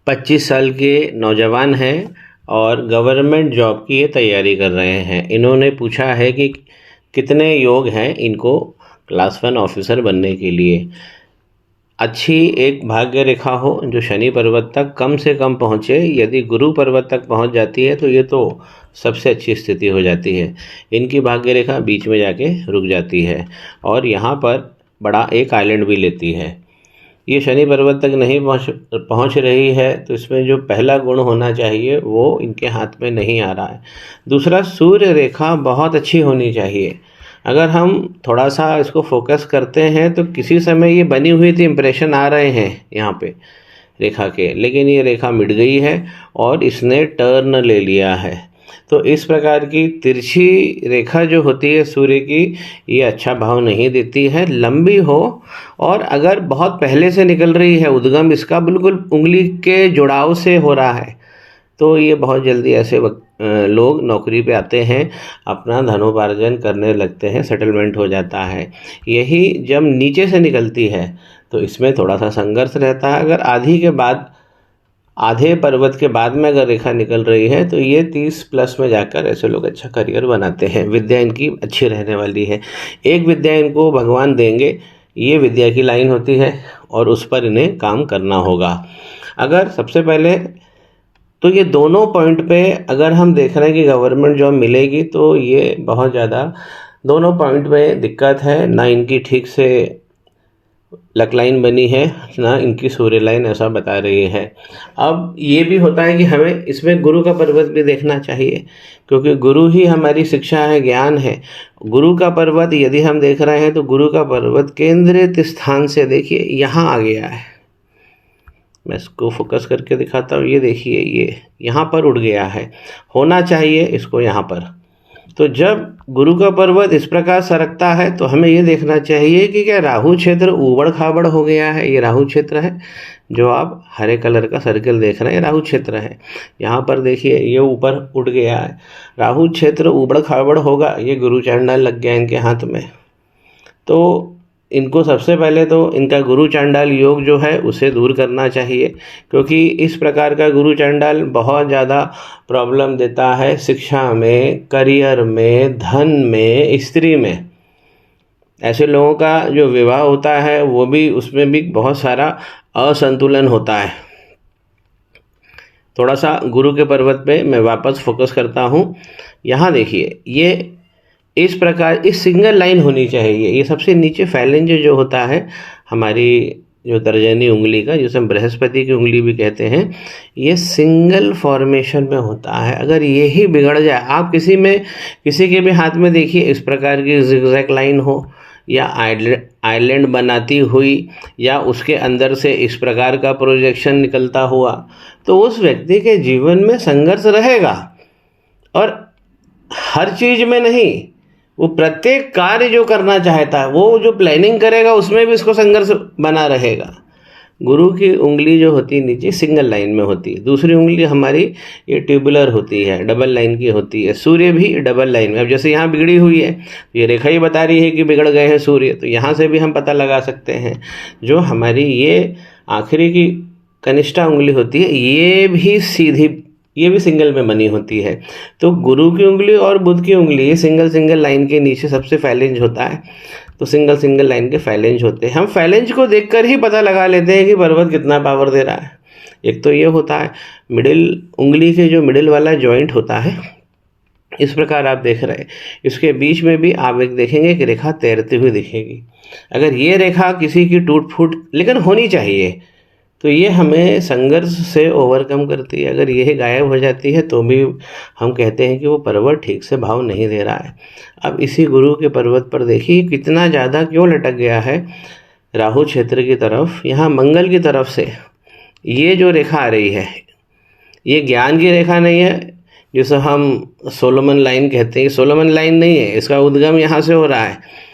25 साल के नौजवान हैं और गवर्नमेंट जॉब की ये तैयारी कर रहे हैं। इन्होंने पूछा है कि कितने योग हैं इनको क्लास 1 ऑफिसर बनने के लिए। अच्छी एक भाग्य रेखा हो जो शनि पर्वत तक कम से कम पहुँचे। यदि गुरु पर्वत तक पहुँच जाती है तो ये तो सबसे अच्छी स्थिति हो जाती है। इनकी भाग्य रेखा बीच में जाके रुक जाती है और यहाँ पर बड़ा एक आइलैंड भी लेती है। ये शनि पर्वत तक नहीं पहुँच रही है तो इसमें जो पहला गुण होना चाहिए वो इनके हाथ में नहीं आ रहा है। दूसरा, सूर्य रेखा बहुत अच्छी होनी चाहिए। अगर हम थोड़ा सा इसको फोकस करते हैं तो किसी समय ये बनी हुई थी, इम्प्रेशन आ रहे हैं यहाँ पे रेखा के, लेकिन ये रेखा मिट गई है और इसने टर्न ले लिया है। तो इस प्रकार की तिरछी रेखा जो होती है सूर्य की, ये अच्छा भाव नहीं देती है। लंबी हो और अगर बहुत पहले से निकल रही है, उद्गम इसका बिल्कुल उंगली के जुड़ाव से हो रहा है, तो ये बहुत जल्दी ऐसे लोग नौकरी पे आते हैं, अपना धनोपार्जन करने लगते हैं, सेटलमेंट हो जाता है। यही जब नीचे से निकलती है तो इसमें थोड़ा सा संघर्ष रहता है। अगर आधे पर्वत के बाद में अगर रेखा निकल रही है तो ये 30+ में जाकर ऐसे लोग अच्छा करियर बनाते हैं। विद्या इनकी अच्छी रहने वाली है। एक विद्या इनको भगवान देंगे, ये विद्या की लाइन होती है और उस पर इन्हें काम करना होगा। अगर सबसे पहले तो ये दोनों पॉइंट पे अगर हम देख रहे हैं कि गवर्नमेंट जॉब मिलेगी तो ये बहुत ज़्यादा दोनों पॉइंट पे दिक्कत है। ना इनकी ठीक से लक लाइन बनी है, ना इनकी सूर्य लाइन ऐसा बता रही है। अब ये भी होता है कि हमें इसमें गुरु का पर्वत भी देखना चाहिए, क्योंकि गुरु ही हमारी शिक्षा है, ज्ञान है। गुरु का पर्वत यदि हम देख रहे हैं तो गुरु का पर्वत केंद्रित स्थान से देखिए यहाँ आ गया है। मैं इसको फोकस करके दिखाता हूँ। ये देखिए, ये यहाँ पर उड़ गया है, होना चाहिए इसको यहाँ पर। तो जब गुरु का पर्वत इस प्रकार सरकता है तो हमें ये देखना चाहिए कि क्या राहु क्षेत्र ऊबड़ खाबड़ हो गया है। ये राहु क्षेत्र है, जो आप हरे कलर का सर्कल देख रहे हैं, राहु क्षेत्र है। यहाँ पर देखिए ये ऊपर उड़ गया है। राहु क्षेत्र ऊबड़ खाबड़ होगा, ये गुरु चांडाल लग गया इनके हाथ में। तो इनको सबसे पहले तो इनका गुरु चांडाल योग जो है उसे दूर करना चाहिए, क्योंकि इस प्रकार का गुरु चांडाल बहुत ज़्यादा प्रॉब्लम देता है शिक्षा में, करियर में, धन में, स्त्री में। ऐसे लोगों का जो विवाह होता है वो भी, उसमें भी बहुत सारा असंतुलन होता है। थोड़ा सा गुरु के पर्वत पे मैं वापस फोकस करता हूँ। यहाँ देखिए, ये इस प्रकार इस सिंगल लाइन होनी चाहिए। ये सबसे नीचे फैलेंज जो होता है हमारी जो तर्जनी उंगली का, जिसे हम बृहस्पति की उंगली भी कहते हैं, ये सिंगल फॉर्मेशन में होता है। अगर ये ही बिगड़ जाए, आप किसी के भी हाथ में देखिए इस प्रकार की जिगजैग लाइन हो या आइलैंड बनाती हुई या उसके अंदर से इस प्रकार का प्रोजेक्शन निकलता हुआ, तो उस व्यक्ति के जीवन में संघर्ष रहेगा। और हर चीज़ में नहीं, वो प्रत्येक कार्य जो करना चाहता है, वो जो प्लानिंग करेगा उसमें भी इसको संघर्ष बना रहेगा। गुरु की उंगली जो होती है नीचे सिंगल लाइन में होती है, दूसरी उंगली हमारी ये ट्यूबुलर होती है, डबल लाइन की होती है। सूर्य भी डबल लाइन में। अब जैसे यहाँ बिगड़ी हुई है, ये रेखा ही बता रही है कि बिगड़ गए हैं सूर्य, तो यहाँ से भी हम पता लगा सकते हैं। जो हमारी ये आखिरी की कनिष्ठा उंगली होती है, ये भी सिंगल में बनी होती है। तो गुरु की उंगली और बुध की उंगली, ये सिंगल लाइन के नीचे सबसे फैलेंज होता है। तो सिंगल लाइन के फैलेंज होते हैं। हम फैलेंज को देखकर ही पता लगा लेते हैं कि पर्वत कितना पावर दे रहा है। एक तो ये होता है, मिडिल उंगली के जो मिडिल वाला जॉइंट होता है, इस प्रकार आप देख रहे हैं, इसके बीच में भी आप एक देखेंगे कि रेखा तैरती हुई दिखेगी। अगर ये रेखा किसी की टूट फूट लेकिन होनी चाहिए, तो ये हमें संघर्ष से ओवरकम करती है। अगर यह गायब हो जाती है तो भी हम कहते हैं कि वो पर्वत ठीक से भाव नहीं दे रहा है। अब इसी गुरु के पर्वत पर देखिए कितना ज़्यादा क्यों लटक गया है राहु क्षेत्र की तरफ। यहाँ मंगल की तरफ से ये जो रेखा आ रही है, ये ज्ञान की रेखा नहीं है, जिसे हम सोलोमन लाइन कहते हैं। सोलोमन लाइन नहीं है, इसका उद्गम यहाँ से हो रहा है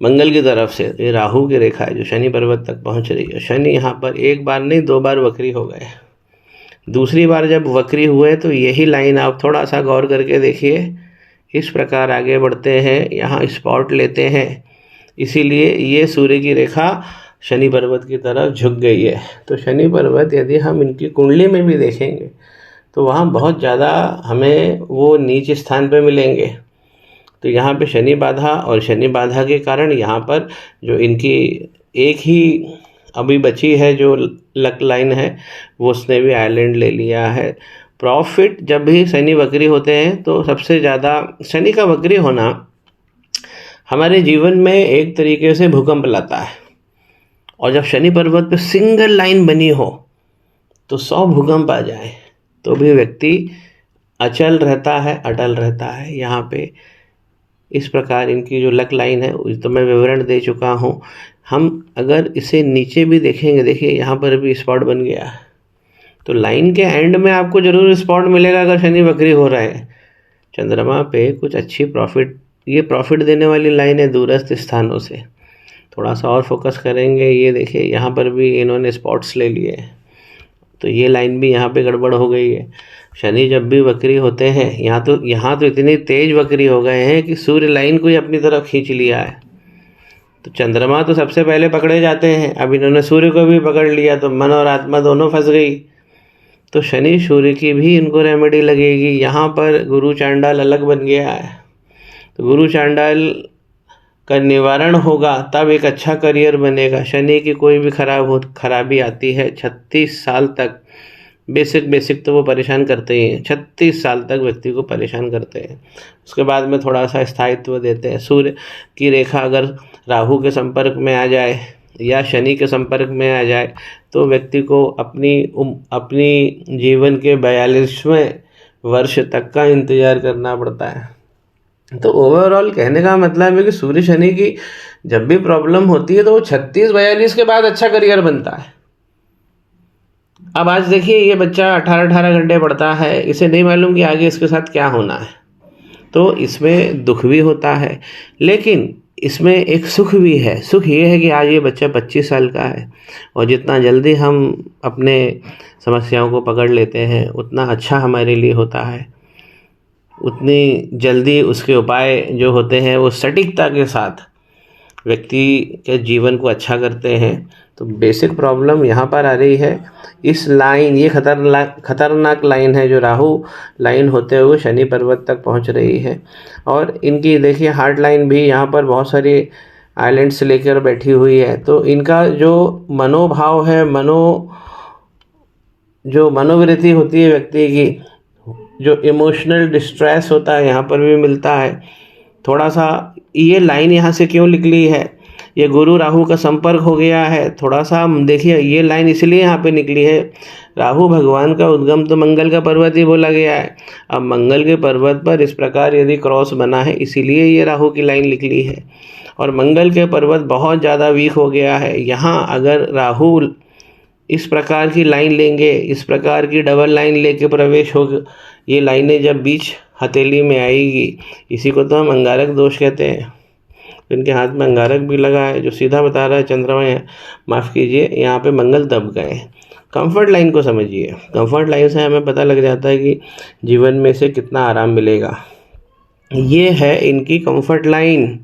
मंगल की तरफ से। ये राहु की रेखा है जो शनि पर्वत तक पहुंच रही है। शनि यहाँ पर एक बार नहीं 2 बार वक्री हो गए। दूसरी बार जब वक्री हुए तो यही लाइन आप थोड़ा सा गौर करके देखिए, इस प्रकार आगे बढ़ते हैं, यहाँ स्पॉट लेते हैं। इसीलिए ये सूर्य की रेखा शनि पर्वत की तरफ झुक गई है। तो शनि पर्वत यदि हम इनकी कुंडली में भी देखेंगे तो वहाँ बहुत ज़्यादा हमें वो नीच स्थान पे मिलेंगे। तो यहाँ पे शनि बाधा, और शनि बाधा के कारण यहाँ पर जो इनकी एक ही अभी बची है जो लक लाइन है, वो उसने भी आइलैंड ले लिया है। प्रॉफिट जब भी शनि वक्री होते हैं तो सबसे ज़्यादा शनि का वक्री होना हमारे जीवन में एक तरीके से भूकंप लाता है। और जब शनि पर्वत पे सिंगल लाइन बनी हो तो 100 भूकंप आ जाए तो भी व्यक्ति अचल रहता है, अटल रहता है। यहाँ पे इस प्रकार इनकी जो लक लाइन है उस तो मैं विवरण दे चुका हूँ। हम अगर इसे नीचे भी देखेंगे, देखिए यहाँ पर भी स्पॉट बन गया है। तो लाइन के एंड में आपको जरूर स्पॉट मिलेगा अगर शनि वक्री हो रहा है। चंद्रमा पे कुछ अच्छी प्रॉफिट, ये प्रॉफिट देने वाली लाइन है दूरस्थ स्थानों से। थोड़ा सा और फोकस करेंगे, ये देखिए यहाँ पर भी इन्होंने स्पॉट्स ले लिए हैं, तो ये लाइन भी यहाँ पे गड़बड़ हो गई है। शनि जब भी वक्री होते हैं यहाँ तो इतनी तेज वक्री हो गए हैं कि सूर्य लाइन को ही अपनी तरफ खींच लिया है। तो चंद्रमा तो सबसे पहले पकड़े जाते हैं, अब इन्होंने सूर्य को भी पकड़ लिया तो मन और आत्मा दोनों फंस गई। तो शनि सूर्य की भी इनको रेमेडी लगेगी। यहाँ पर गुरु चांडाल अलग बन गया है, तो गुरु चांडाल का निवारण होगा तब एक अच्छा करियर बनेगा। शनि की कोई भी खराबी आती है 36 साल तक, बेसिक तो वो परेशान करते ही हैं, 36 साल तक व्यक्ति को परेशान करते हैं। उसके बाद में थोड़ा सा स्थायित्व देते हैं। सूर्य की रेखा अगर राहु के संपर्क में आ जाए या शनि के संपर्क में आ जाए तो व्यक्ति को अपनी जीवन के 42वें वर्ष तक का इंतजार करना पड़ता है। तो ओवरऑल कहने का मतलब है कि सूर्य शनि की जब भी प्रॉब्लम होती है तो वो 36-42 के बाद अच्छा करियर बनता है। अब आज देखिए ये बच्चा 18 घंटे पढ़ता है, इसे नहीं मालूम कि आगे इसके साथ क्या होना है, तो इसमें दुख भी होता है। लेकिन इसमें एक सुख भी है। सुख ये है कि आज ये बच्चा 25 साल का है और जितना जल्दी हम अपने समस्याओं को पकड़ लेते हैं उतना अच्छा हमारे लिए होता है, उतनी जल्दी उसके उपाय जो होते हैं वो सटीकता के साथ व्यक्ति के जीवन को अच्छा करते हैं। तो बेसिक प्रॉब्लम यहाँ पर आ रही है इस लाइन, ये खतरनाक लाइन है जो राहु लाइन होते हुए शनि पर्वत तक पहुँच रही है। और इनकी देखिए हार्ड लाइन भी यहाँ पर बहुत सारी आइलैंड्स लेकर बैठी हुई है। तो इनका जो मनोभाव है, जो मनोवृत्ति होती है व्यक्ति की, जो इमोशनल डिस्ट्रेस होता है यहाँ पर भी मिलता है। थोड़ा सा ये लाइन यहाँ से क्यों निकली है, ये गुरु राहु का संपर्क हो गया है। थोड़ा सा हम देखिए ये लाइन इसलिए यहाँ पे निकली है, राहु भगवान का उद्गम तो मंगल का पर्वत ही बोला गया है। अब मंगल के पर्वत पर इस प्रकार यदि क्रॉस बना है इसीलिए ये राहु की लाइन निकली है। और मंगल के पर्वत बहुत ज़्यादा वीक हो गया है। यहाँ अगर राहु इस प्रकार की लाइन लेंगे, इस प्रकार की डबल लाइन लेके प्रवेश होगा, ये लाइनें जब बीच हथेली में आएगी, इसी को तो हम अंगारक दोष कहते हैं। इनके हाथ में अंगारक भी लगा है जो सीधा बता रहा है चंद्रमा माफ़ कीजिए यहाँ पे मंगल दब गए हैं। कंफर्ट लाइन को समझिए, कंफर्ट लाइन से हमें पता लग जाता है कि जीवन में से कितना आराम मिलेगा। ये है इनकी कंफर्ट लाइन,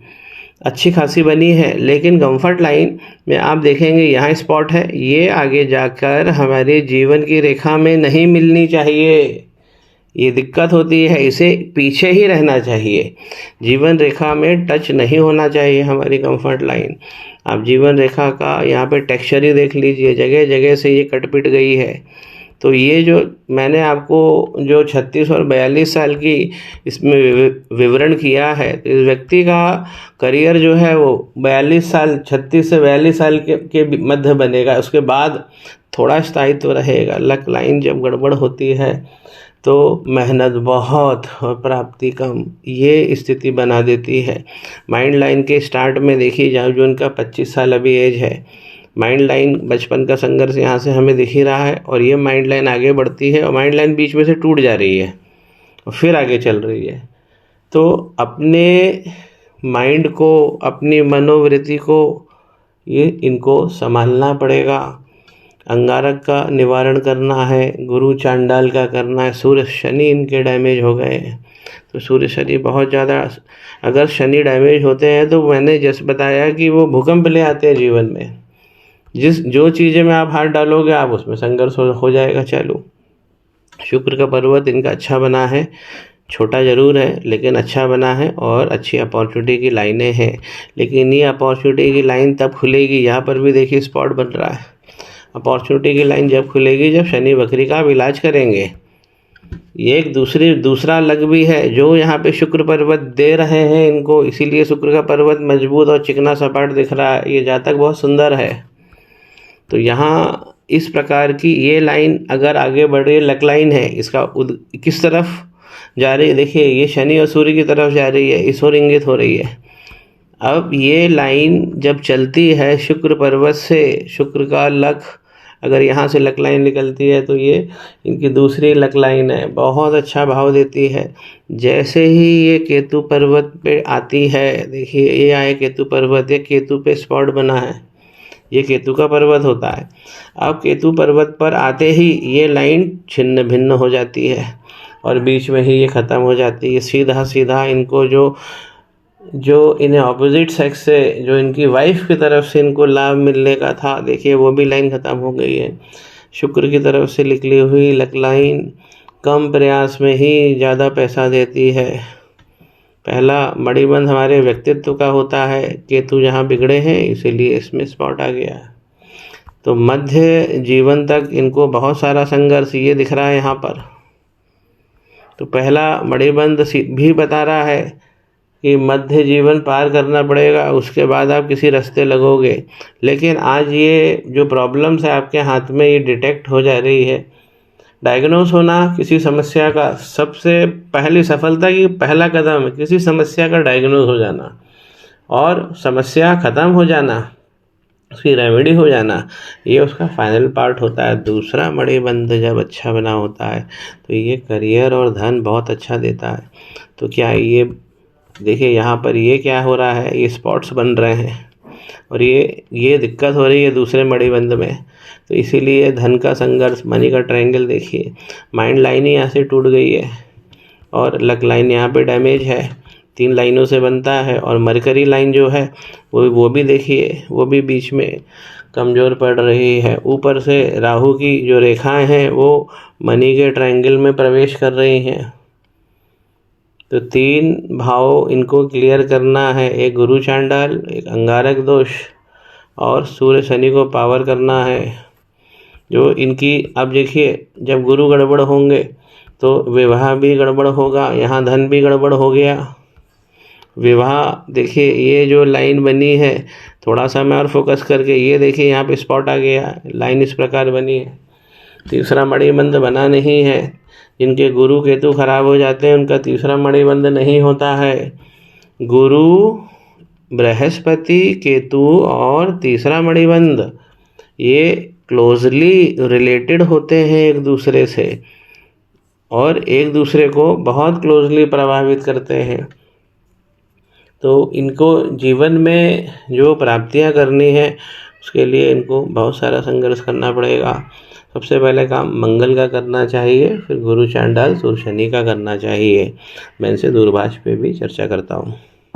अच्छी खासी बनी है। लेकिन कंफर्ट लाइन में आप देखेंगे यहाँ स्पॉट है, ये आगे जाकर हमारे जीवन की रेखा में नहीं मिलनी चाहिए, ये दिक्कत होती है। इसे पीछे ही रहना चाहिए, जीवन रेखा में टच नहीं होना चाहिए हमारी कंफर्ट लाइन। आप जीवन रेखा का यहाँ पे टेक्सचर ही देख लीजिए, जगह जगह से ये कट पिट गई है। तो ये जो मैंने आपको जो 36 और 42 साल की इसमें विवरण किया है, तो इस व्यक्ति का करियर जो है वो 42 साल 36 से 42 साल के मध्य बनेगा। उसके बाद थोड़ा स्थायित्व रहेगा। लक लाइन जब गड़बड़ होती है तो मेहनत बहुत और प्राप्ति कम, ये स्थिति बना देती है। माइंड लाइन के स्टार्ट में देखिए जहाँ जो उनका 25 साल अभी एज है, माइंड लाइन बचपन का संघर्ष यहाँ से हमें दिख ही रहा है। और ये माइंड लाइन आगे बढ़ती है और माइंड लाइन बीच में से टूट जा रही है और फिर आगे चल रही है। तो अपने माइंड को, अपनी मनोवृत्ति को ये इनको संभालना पड़ेगा। अंगारक का निवारण करना है, गुरु चांडाल का करना है। सूर्य शनि इनके डैमेज हो गए हैं, तो सूर्य शनि बहुत ज़्यादा, अगर शनि डैमेज होते हैं तो मैंने जैसे बताया कि वो भूकंप ले आते हैं जीवन में। जो चीज़ें में आप हाथ डालोगे आप उसमें संघर्ष हो जाएगा चालू। शुक्र का पर्वत इनका अच्छा बना है, छोटा ज़रूर है लेकिन अच्छा बना है और अच्छी अपॉर्चुनिटी की लाइनें हैं। लेकिन ये अपॉर्चुनिटी की लाइन तब खुलेगी, यहाँ पर भी देखिए स्पॉट बन रहा है। अपॉर्चुनिटी की लाइन जब खुलेगी जब शनि वक्री का आप इलाज करेंगे। ये एक दूसरा लग भी है जो यहाँ पे शुक्र पर्वत दे रहे हैं इनको, इसीलिए शुक्र का पर्वत मजबूत और चिकना सपाट दिख रहा है। ये जातक बहुत सुंदर है। तो यहाँ इस प्रकार की ये लाइन अगर आगे बढ़ रही है, लक लाइन है, इसका किस तरफ जा रही है देखिए, ये शनि और सूर्य की तरफ जा रही है, इस ओर इंगित हो रही है। अब ये लाइन जब चलती है शुक्र पर्वत से, शुक्र का लक अगर यहाँ से लक लाइन निकलती है तो ये इनकी दूसरी लक लाइन है, बहुत अच्छा भाव देती है। जैसे ही ये केतु पर्वत पे आती है, देखिए ये आए केतु पर्वत, ये केतु पे स्पॉट बना है, ये केतु का पर्वत होता है। अब केतु पर्वत पर आते ही ये लाइन छिन्न भिन्न हो जाती है और बीच में ही ये ख़त्म हो जाती है। सीधा सीधा इनको जो इन्हें ऑपोजिट सेक्स से, जो इनकी वाइफ की तरफ से इनको लाभ मिलने का था, देखिए वो भी लाइन ख़त्म हो गई है। शुक्र की तरफ से निकली हुई लक लाइन कम प्रयास में ही ज़्यादा पैसा देती है। पहला मणिबंध हमारे व्यक्तित्व का होता है, केतु जहाँ बिगड़े हैं इसीलिए इसमें स्पॉट आ गया। तो मध्य जीवन तक इनको बहुत सारा संघर्ष ये दिख रहा है यहाँ पर। तो पहला मणिबंध भी बता रहा है कि मध्य जीवन पार करना पड़ेगा, उसके बाद आप किसी रास्ते लगोगे। लेकिन आज ये जो प्रॉब्लम्स है आपके हाथ में, ये डिटेक्ट हो जा रही है। डायग्नोस होना किसी समस्या का सबसे पहली सफलता की पहला कदम है, किसी समस्या का डायग्नोस हो जाना और समस्या ख़त्म हो जाना, उसकी रेमेडी हो जाना, ये उसका फाइनल पार्ट होता है। दूसरा मणिबंध जब अच्छा बना होता है तो ये करियर और धन बहुत अच्छा देता है। तो क्या ये देखिए यहाँ पर ये क्या हो रहा है, ये स्पॉट्स बन रहे हैं और ये दिक्कत हो रही है दूसरे मणिबंध में। तो इसीलिए धन का संघर्ष, मनी का ट्रायंगल देखिए, माइंड लाइन ही यहाँ से टूट गई है और लक लाइन यहाँ पे डैमेज है, 3 लाइनों से बनता है। और मरकरी लाइन जो है वो भी देखिए, वो भी बीच में कमज़ोर पड़ रही है। ऊपर से राहु की जो रेखाएं हैं वो मनी के ट्रायंगल में प्रवेश कर रही हैं। तो 3 भाव इनको क्लियर करना है, एक गुरु चांडाल, एक अंगारक दोष और सूर्य शनि को पावर करना है। जो इनकी अब देखिए, जब गुरु गड़बड़ होंगे तो विवाह भी गड़बड़ होगा, यहाँ धन भी गड़बड़ हो गया। विवाह देखिए, ये जो लाइन बनी है, थोड़ा सा मैं और फोकस करके, ये देखिए यहाँ पे स्पॉट आ गया, लाइन इस प्रकार बनी है। तीसरा मणिबंध बना नहीं है, जिनके गुरु केतु खराब हो जाते हैं उनका तीसरा मणिबंध नहीं होता है। गुरु, बृहस्पति, केतु और तीसरा मणिबंध ये क्लोजली रिलेटेड होते हैं एक दूसरे से और एक दूसरे को बहुत क्लोजली प्रभावित करते हैं। तो इनको जीवन में जो प्राप्तियां करनी है उसके लिए इनको बहुत सारा संघर्ष करना पड़ेगा। सबसे पहले काम मंगल का करना चाहिए, फिर गुरु चांडाल सूर्य शनि का करना चाहिए। मैं इनसे दूरभाष पे भी चर्चा करता हूँ।